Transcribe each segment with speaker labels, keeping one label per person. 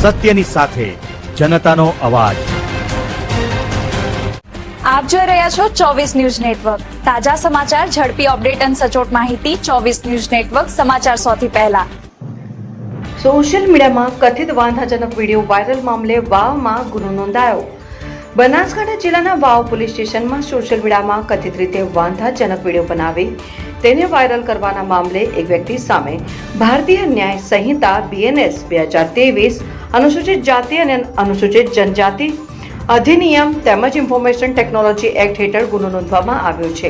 Speaker 1: સત્યની સાથે જનતાનો અવાજ।
Speaker 2: આપ જોઈ રહ્યા છો 24 ન્યૂઝ નેટવર્ક। તાજા સમાચાર, ઝડપી અપડેટ અને સચોટ માહિતી 24 ન્યૂઝ નેટવર્ક સમાચાર સૌથી પહેલા।
Speaker 3: સોશિયલ મીડિયામાં કથિત વાંધાજનક વિડીયો વાયરલ મામલે વાવમાં ગુનો નોંધાયો। બનાસકાંઠા જિલ્લાના વાવ પોલીસ સ્ટેશનમાં સોશિયલ મીડિયામાં કથિત રીતે વાંધાજનક વિડીયો બનાવી તેને વાયરલ કરવાના મામલે એક વ્યક્તિ સામે ભારતીય ન્યાય સંહિતા BNS 2023 અનુસૂચિત જાતિ અને અનુસૂચિત જનજાતિ અધિનિયમ તેમજ ઇન્ફોર્મેશન ટેકનોલોજી એક્ટ હેઠળ ગુનો નોંધવામાં આવ્યો છે।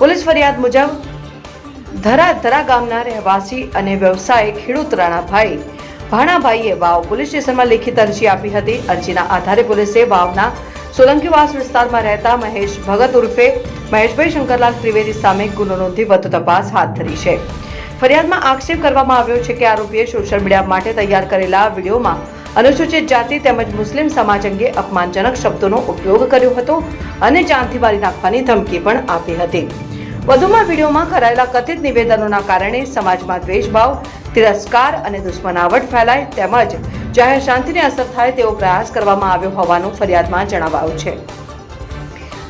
Speaker 3: પોલીસ ફરિયાદ મુજબ ધરા ગામના રહેવાસી અને વ્યવસાયિક ખેડૂત રાણાભાઈ ભાણાભાઈએ વાવ પોલીસ સ્ટેશનમાં લેખિત અરજી આપી હતી। અરજીના આધારે પોલીસે વાવના સોલંકીવાસ વિસ્તારમાં રહેતા મહેશ ભગત ઉર્ફે મહેશભાઈ શંકરલાલ ત્રિવેદી સામે ગુનો નોંધી વધુ તપાસ હાથ ધરી છે। ફરિયાદમાં આક્ષેપ કરવામાં આવ્યો છે કે આરોપીએ સોશિયલ મીડિયા માટે તૈયાર કરેલા વિડીયોમાં અનુસૂચિત જાતિ તેમજ મુસ્લિમ સમાજ અંગે અપમાનજનક શબ્દોનો ઉપયોગ કર્યો હતો અને જાનથી મારી નાખવાની ધમકી પણ આપી હતી। વધુમાં વિડીયોમાં કરાયેલા કથિત નિવેદનોના કારણે સમાજમાં દ્વેષભાવ, તિરસ્કાર અને દુશ્મનાવટ ફેલાય તેમજ જાહેર શાંતિને અસર થાય તેવો પ્રયાસ કરવામાં આવ્યો હોવાનું ફરિયાદમાં જણાવાયું છે।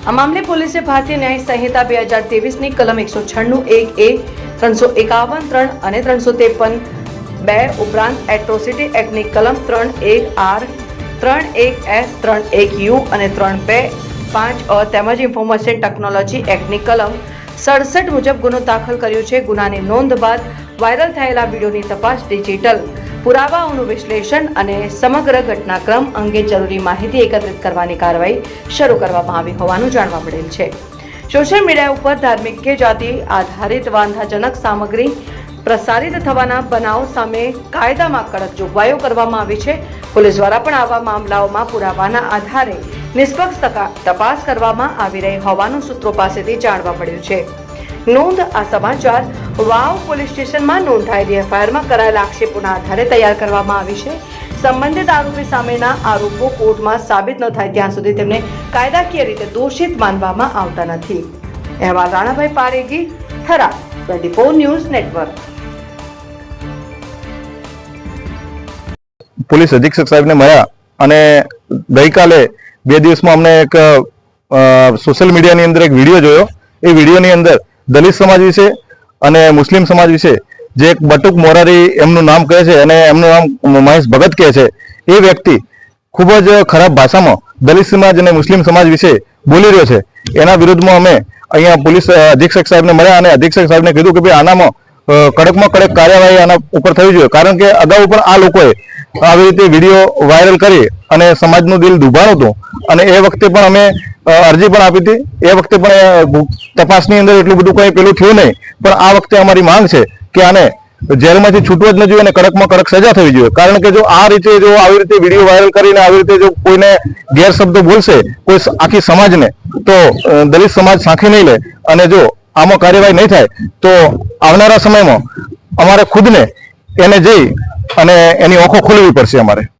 Speaker 3: આ મામલે પોલીસે ભારતીય ન્યાય સંહિતા 2023ની કલમ 196(1)(a), 351(3) અને 353(2) ઉપરાંત એટ્રોસિટી એક્ટની કલમ 3(1)(r), 3(1)(s), 3(1)(u) અને 3(2)(5)(a) તેમજ ઇન્ફોર્મેશન ટેકનોલોજી એક્ટની કલમ 67 મુજબ ગુનો દાખલ કર્યો છે। ગુનાની નોંધ બાદ વાયરલ થયેલા વિડીયોની તપાસ, ડિજિટલ પુરાવાઓનું વિશ્લેષણ અને સમગ્ર ઘટનાક્રમ અંગે જરૂરી માહિતી એકત્રિત કરવાની કાર્યવાહી શરૂ કરવામાં આવી હોવાનું જાણવા મળેલ છે। સોશિયલ મીડિયા ઉપર ધાર્મિક કે જાતિ આધારિત વાંધાજનક સામગ્રી પ્રસારિત થવાના બનાવો સામે કાયદામાં કડક જોગવાઈઓ કરવામાં આવી છે। પોલીસ દ્વારા પણ આવા મામલાઓમાં પુરાવાના આધારે નિષ્પક્ષ તપાસ કરવામાં આવી રહી હોવાનું સૂત્રો પાસેથી જાણવા મળ્યું છે। નોંધ: આ સમાચાર વાવ પોલીસ સ્ટેશનમાં નોંધાયેલી એફઆઈઆરમાં કરાયેલા આક્ષેપોના આધારે તૈયાર કરવામાં આવી છે। સંબંધિત આરોપી સામેના આરોપો કોર્ટમાં સાબિત ન થાય ત્યાં સુધી તેમને કાયદાકીય રીતે દોષિત માનવામાં આવતા નથી। અહેવાલ Ranabhai Paregi, Thara, 24 news network.
Speaker 4: Police અધિક્ષક સાહેબને મળ્યા અને ગઈકાલે 2 દિવસમાં અમને એક સોશિયલ મીડિયાની અંદર એક વિડીયો જોયો। એ વિડીયોની અંદર દલિત સમાજ વિશે અને મુસ્લિમ સમાજ વિશે જે એક બટુક મોરારી એમનું નામ કહે છે અને એમનું નામ મહેશ ભગત કહે છે, એ વ્યક્તિ ખૂબ જ ખરાબ ભાષામાં દલિત સમાજ અને મુસ્લિમ સમાજ વિશે બોલી રહ્યો છે। એના વિરુદ્ધમાં અમે અહીંયા પોલીસ અધિક્ષક સાહેબને મળ્યા અને અધિક્ષક સાહેબને કીધું કે ભાઈ આનામાં કડકમાં કડક કાર્યવાહી આના ઉપર થવી જોઈએ, કારણ કે અગાઉ પણ આ લોકોએ આવી રીતે વિડીયો વાયરલ કરી અને સમાજનું દિલ દુભાણું હતું અને એ વખતે પણ અમે અરજી પણ આપી હતી। એ વખતે પણ તપાસની અંદર એટલું બધું કંઈ પેલું થયું નહીં, પણ આ વખતે અમારી માંગ છે કે આને જેલમાંથી છૂટવો જ ન જોઈએ અને કડકમાં કડક સજા થવી જોઈએ, કારણ કે જો આ રીતે જો આવી રીતે વિડીયો વાયરલ કરીને આવી રીતે જો કોઈને ગેરશબ્દો બોલશે કોઈ આખી સમાજને, તો દલિત સમાજ સાંખી નહીં લે અને જો આમાં કાર્યવાહી નહીં થાય તો આવનારા સમયમાં અમારે ખુદને એને જઈ અને એની આંખો ખોલવી પડશે અમારે।